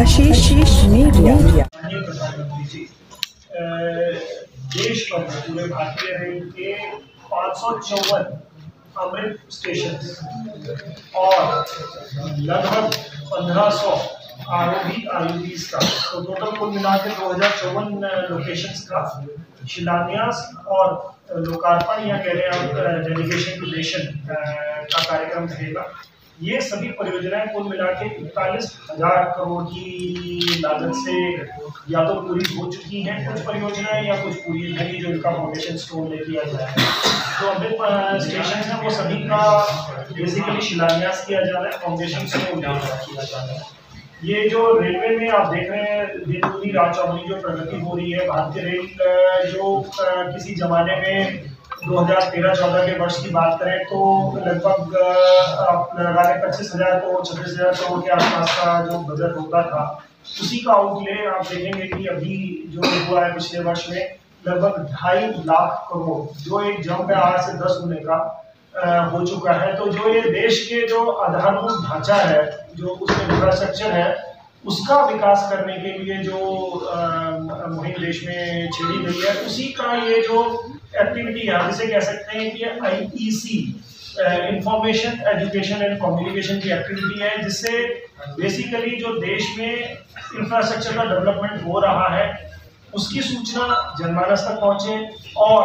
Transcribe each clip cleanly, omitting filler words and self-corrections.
आशीष media. प्रधानमंत्री जी, देश भर में पूरे भारतीय रेल के 554 अमृत स्टेशन और लगभग 1500 आरोही आईयूबीज का, तो टोटल कुल मिला के 2054 लोकेशंस का शिलान्यास और लोकार्पण या कह रहे हैं डेलीगेशन टू नेशन का कार्यक्रम रहेगा। ये सभी परियोजनाएं कुल मिला के 41,000 करोड़ की लागत से या तो पूरी हो चुकी हैं, कुछ परियोजनाएं, या कुछ पूरी नहीं, जो इनका फाउंडेशन स्टोन ले लिया जाए। जो अमृत स्टेशन है वो सभी का बेसिकली शिलान्यास किया जा रहा है, फाउंडेशन स्टोन किया जा रहा है। ये जो रेलवे में आप देख रहे हैं दिन दूनी रात चौगुनी जो प्रगति हो रही है, भारतीय रेल जो किसी जमाने में 2013-14 के वर्ष की बात करें तो लगभग आप लगा लें 25,000 करोड़ 26,000 करोड़ के आसपास का जो बजट होता था, उसी का आउटले आप देखेंगे कि अभी जो हुआ है पिछले वर्ष में लगभग 2.5 लाख करोड़, जो एक जंप है 8 से 10 गुने का हो चुका है। तो जो ये देश के जो आधारभूत ढांचा है, जो उसमें इंफ्रास्ट्रक्चर है, उसका विकास करने के लिए जो मुहिम देश में छेड़ी गई है, उसी का ये जो एक्टिविटी है, जिसे कह सकते हैं कि IEC information education and communication की एक्टिविटी है, जिससे बेसिकली जो देश में इंफ्रास्ट्रक्चर का डेवलपमेंट हो रहा है उसकी सूचना जनमानस तक पहुंचे, और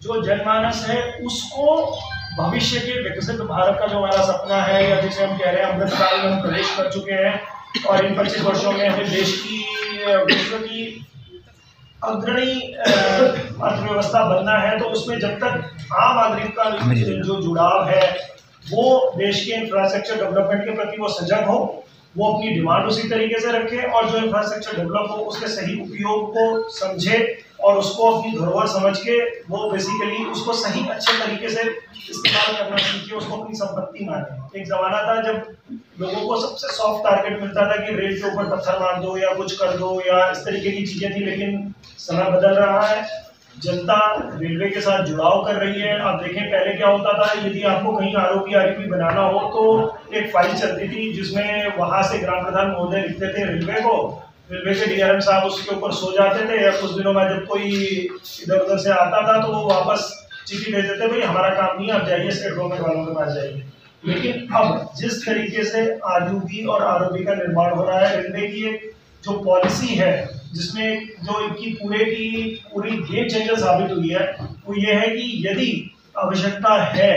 जो जनमानस है उसको भविष्य के विकसित भारत का जो हमारा सपना है, या जिसे हम कह रहे हैं अमृत काल में हम प्रवेश कर चुके हैं और इन 25 वर्षों में हमें देश की विश्व की अग्रणी अर्थव्यवस्था बनना है, तो उसमें जब तक आम नागरिक का जो जुड़ाव है वो देश के इंफ्रास्ट्रक्चर डेवलपमेंट के प्रति वो सजग हो, वो अपनी डिमांड उसी तरीके से रखे, और जो इंफ्रास्ट्रक्चर डेवलप हो उसके सही उपयोग को समझे और उसको अपनी धरोहर समझ के वो बेसिकली उसको सही अच्छे तरीके से इस्तेमाल करना सीखे, उसको अपनी संपत्ति माने। एक जमाना था जब लोगों को सबसे सॉफ्ट टारगेट मिलता था कि रेल के ऊपर पत्थर मार दो या कुछ कर दो या इस तरीके की चीजें थी, लेकिन समय बदल रहा है, जनता रेलवे के साथ जुड़ाव कर रही है। आप देखें पहले क्या होता था, यदि आपको कहीं आरोपी आरपी बनाना हो तो एक फाइल चलती थी जिसमें वहां से ग्राम प्रधान महोदय लिखते थे रेलवे को, रेलवे के डीआरएम साहब उसके ऊपर सो जाते थे, या कुछ दिनों में जब कोई इधर उधर से आता था तो वो वापस चिट्ठी भेज देते, भाई हमारा काम नहीं है, आप जाइए स्टेट गवर्नमेंट वालों के पास जाइए। लेकिन अब जिस तरीके से आरयूबी और आरओबी का निर्माण हो रहा है, रेलवे की एक जो पॉलिसी है जिसमें जो इनकी पूरी गेम चेंजर साबित हुई है, वो ये है कि यदि आवश्यकता है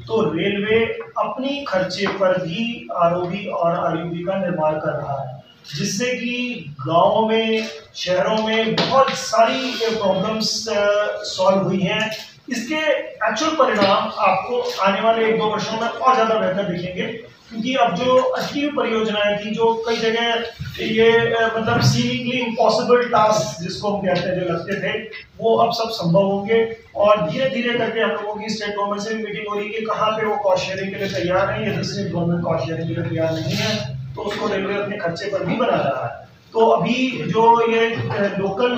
तो रेलवे अपनी खर्चे पर भी आरओबी और आरयूबी का निर्माण कर रहा है, जिससे कि गांवों में, शहरों में बहुत सारी प्रॉब्लम्स सॉल्व हुई हैं। इसके एक्चुअल परिणाम आपको आने वाले 1-2 वर्षों में और ज्यादा बेहतर दिखेंगे, क्योंकि अब जो अटकी हुई परियोजनाएं थी, जो कई जगह ये मतलब सीमिंगली इम्पॉसिबल टास्क जिसको हम कहते हैं जो लगते थे, वो अब सब संभव होंगे। और धीरे धीरे करके हम लोगों की स्टेट गवर्नमेंट से भी मीटिंग हो रही है कि कहाँ पे वो कॉस्ट शेयरिंग के लिए तैयार है, यदि स्टेट गवर्नमेंट कॉस्ट शेयरिंग के लिए तैयार नहीं है तो उसको रेलवे अपने खर्चे पर भी बना रहा है। तो अभी जो ये लोकल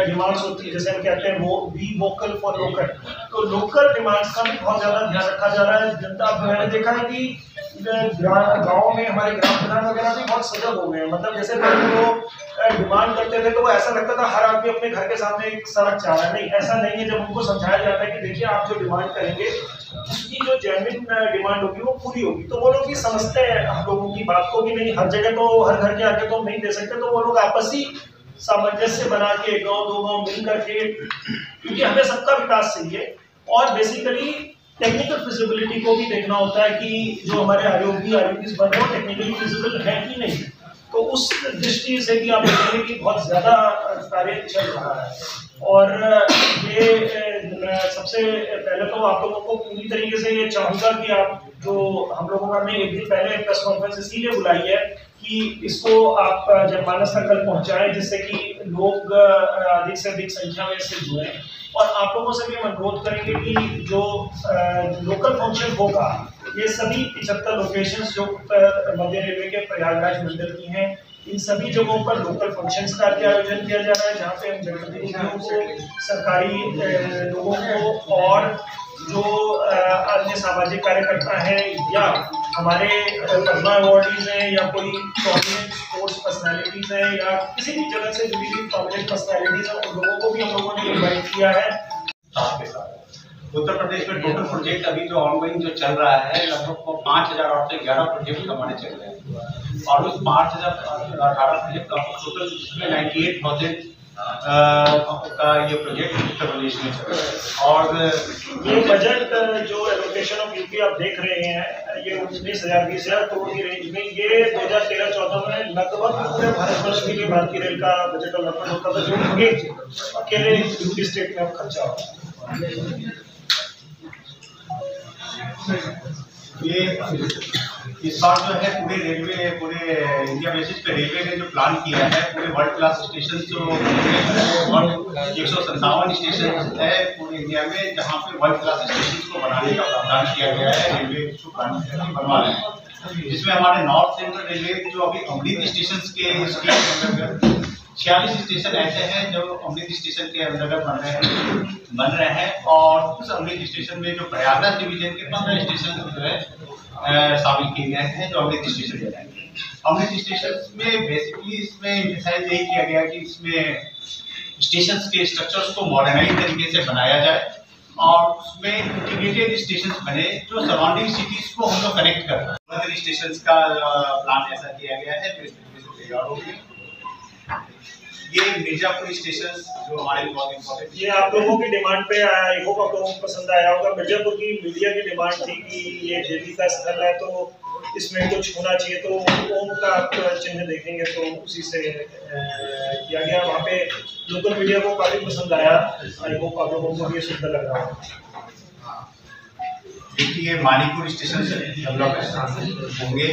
डिमांड्स होती है, जैसे हम कहते हैं वो बी वोकल फॉर लोकल, तो लोकल डिमांड्स का भी बहुत ज्यादा ध्यान रखा जा रहा है। जनता, मैंने देखा है कि गाँव में हमारे ग्राम प्रधान वगैरह भी बहुत सजग हो गए हैं। मतलब जैसे पहले वो डिमांड करते थे तो वो ऐसा लगता था हर आदमी अपने घर के सामने एक सड़क चाह रहा है, नहीं ऐसा नहीं है। जब उनको समझाया जाता है कि देखिए आप जो डिमांड करेंगे उसकी जो जेन्युइन डिमांड होगी वो पूरी होगी, तो वो लोग भी समझते हैं हम लोगों की बात को कि नहीं हर जगह तो हर घर के आगे तो हम नहीं दे सकते, तो वो लोग आपसी सामंजस्य बना के गाँव दो गाँव मिल करके, क्योंकि हमें सबका विकास चाहिए और बेसिकली टेक्निकल फिजिबिलिटी को भी देखना होता है कि जो हमारे आरओबी बन रहे हो टेक्निकली फिजिबल है कि नहीं। तो उस दृष्टि से भी आप देखेंगे कि बहुत ज्यादा कार्य चल रहा है। और ये मैं सबसे पहले तो आप लोगों को पूरी तरीके से ये चाहूंगा कि आप जो हम लोगों का हमने एक दिन पहले प्रेस कॉन्फ्रेंस इसीलिए बुलाई है कि इसको आप जनमानस तक कल पहुंचाएं, जिससे कि लोग अधिक से अधिक संख्या में इससे जुड़े। और आप लोगों से भी हम अनुरोध करेंगे कि जो लोकल फंक्शन होगा, ये सभी 75 लोकेशंस जो मध्य रेलवे के प्रयागराज मंडल की हैं, इन सभी जगहों पर लोकल फंक्शंस का आयोजन किया जा रहा है, जहाँ पे हम जनप्रतिनिधियों को, सरकारी लोगों को और जो अन्य सामाजिक कार्यकर्ता हैं या हमारे पद्मा अवार्डीज हैं या कोई प्रोमिनेंट स्पोर्ट्स पर्सनैलिटीज हैं या किसी भी जगह से जुड़ी हुई प्रोमिनेंट पर्सनैलिटीज हैं, उन लोगों को भी हम लोगों ने इन्वाइट किया है। के साथ उत्तर प्रदेश में टोटल प्रोजेक्ट अभी जो ऑनगोइंग जो चल रहा है लगभग 5000 से 11 प्रोजेक्ट हमारे चल रहे हैं और उस 5018 प्रोजेक्ट का टोटल इसमें 98,000 का ये प्रोजेक्ट उत्तर प्रदेश में चल रहा है। और ये बजट जो एलोकेशन ऑफ यूपी आप देख रहे हैं ये 19,000-20,000 करोड़ की रेंज में, ये 2013-14 में लगभग पूरे भारतवर्ष के लिए भारतीय रेल का बजट अलॉटमेंट होता था, जो एक अकेले यूपी स्टेट में अब खर्चा होता। ये इस बार जो है पूरे इंडिया बेसिस पे रेलवे ने जो प्लान किया है पूरे वर्ल्ड क्लास स्टेशन जो 157 स्टेशन है पूरे इंडिया में जहाँ पे वर्ल्ड क्लास स्टेशन को बनाने का प्रावधान किया गया है। रेलवे इसको प्लान बनवा रहे हैं जिसमें हमारे नॉर्थ सेंट्रल रेलवे जो अभी अमृत स्टेशन के स्कीम 46 स्टेशन ऐसे हैं जो अमृत स्टेशन के अंतर्गत बन रहे हैं और उस अमृत स्टेशन में जो प्रयागराज डिवीजन के 15 स्टेशन जो है शामिल किए गए हैं जो अमृत स्टेशन बनाएंगे। अमृत स्टेशन में बेसिकली इसमें डिसाइड यही किया गया कि इसमें स्टेशन के स्ट्रक्चर्स को मॉडर्नाइज तरीके से बनाया जाए और उसमें इंटीग्रेटेड स्टेशन बने जो सराउंडिंग सिटीज को हम लोग कनेक्ट कर रहे हैं। स्टेशन का प्लान ऐसा किया गया है जो इस तरीके से तैयार हो गया। ये मिर्जापुर स्टेशन जो हमारे लिए बहुत इम्पोर्टेंट, ये आप लोगों की डिमांड पे आया, आई होप आप लोगों को पसंद आया होगा। मिर्जापुर की मीडिया की डिमांड थी कि ये देवी का स्थल है तो इसमें कुछ होना चाहिए, तो ओम का आप चिन्ह देखेंगे तो उसी से किया गया। वहाँ पे लोकल मीडिया को काफी पसंद आया, आई होप आप लोगों को ये सुंदर लग रहा है। देखिए मानीपुर स्टेशन से डेवलप होंगे,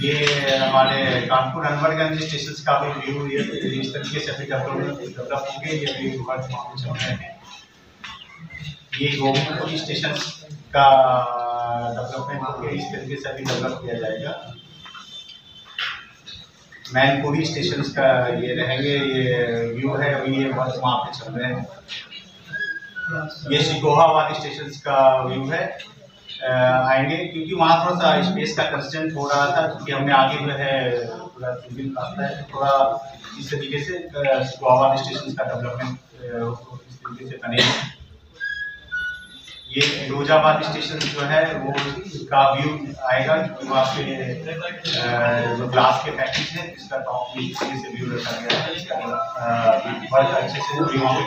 ये हमारे कानपुर अनवरगंज स्टेशन का भी व्यू इस तरीके से अभी डेवलप होंगे। ये भी चल रहे हैं। ये गोविंदपुर स्टेशन का डेवलपमेंट होकर इस तरीके से अभी डेवलप किया जाएगा। मैनपुरी स्टेशन का ये रहेंगे, ये व्यू है अभी ये वर्क वहाँ पे चल रहे हैं। ये सिकोहाबाद स्टेशन का व्यू है आएंगे क्योंकि वहाँ थोड़ा सा स्पेस का कंस्ट्रेंट हो रहा था क्योंकि हमने आगे जो है पूरा रास्ता है थोड़ा इस तरीके से सिकोहाबाद स्टेशन का डेवलपमेंट इस तरीके से बने। ये फिरोजाबाद स्टेशन जो है वो का व्यू आएगा क्योंकि वहाँ पे जो ग्लास के फैक्ट्रीज है इसका टॉप इस तरीके से व्यू रखा गया है। बहुत अच्छे से व्यू वहाँ पे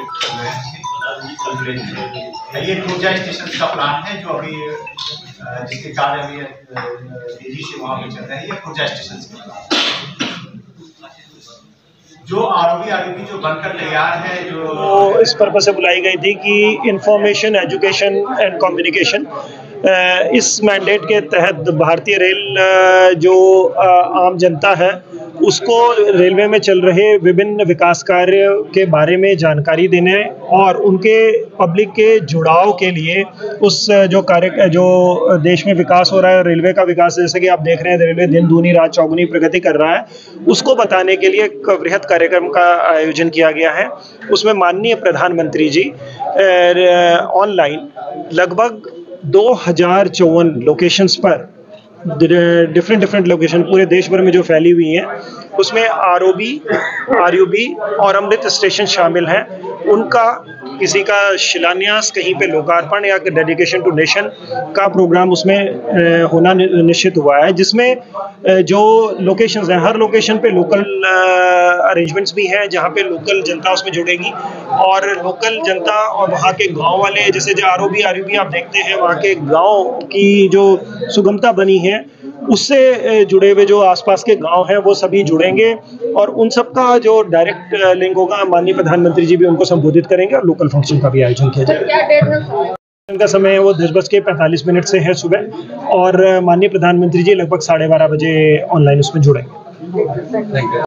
ये फिरोजा स्टेशन का प्लान है जो अभी जिसके कार्य अभी तेजी से वहाँ पे चल रहे हैं। ये फिरोजा स्टेशन का जो आरओबी जो बनकर तैयार है जो इस पर्पज से बुलाई गई थी कि इंफॉर्मेशन एजुकेशन एंड कम्युनिकेशन इस मैंडेट के तहत भारतीय रेल जो आम जनता है उसको रेलवे में चल रहे विभिन्न विकास कार्य के बारे में जानकारी देने और उनके पब्लिक के जुड़ाव के लिए उस जो कार्य जो देश में विकास हो रहा है, रेलवे का विकास जैसे कि आप देख रहे हैं रेलवे दिन दूनी रात चौगुनी प्रगति कर रहा है, उसको बताने के लिए एक वृहद कार्यक्रम का आयोजन किया गया है। उसमें माननीय प्रधानमंत्री जी ऑनलाइन लगभग 2054 लोकेशंस पर डिफरेंट लोकेशन पूरे देश भर में जो फैली हुई हैं उसमें आरओबी और अमृत स्टेशन शामिल हैं। उनका किसी का शिलान्यास कहीं पे लोकार्पण या डेडिकेशन टू नेशन का प्रोग्राम उसमें होना निश्चित हुआ है, जिसमें जो लोकेशंस हैं हर लोकेशन पे लोकल अरेंजमेंट्स भी हैं जहाँ पे लोकल जनता उसमें जुड़ेगी और लोकल जनता और वहाँ के गांव वाले जैसे जो आरओबी आप देखते हैं वहाँ के गांव की जो सुगमता बनी है उससे जुड़े हुए जो आसपास के गांव हैं वो सभी जुड़ेंगे और उन सब का जो डायरेक्ट लिंक होगा माननीय प्रधानमंत्री जी भी उनको संबोधित करेंगे और लोकल फंक्शन का भी आयोजन किया जाएगा। का समय है वो 10:45 से है सुबह और माननीय प्रधानमंत्री जी लगभग 12:30 बजे ऑनलाइन उसमें जुड़ेंगे।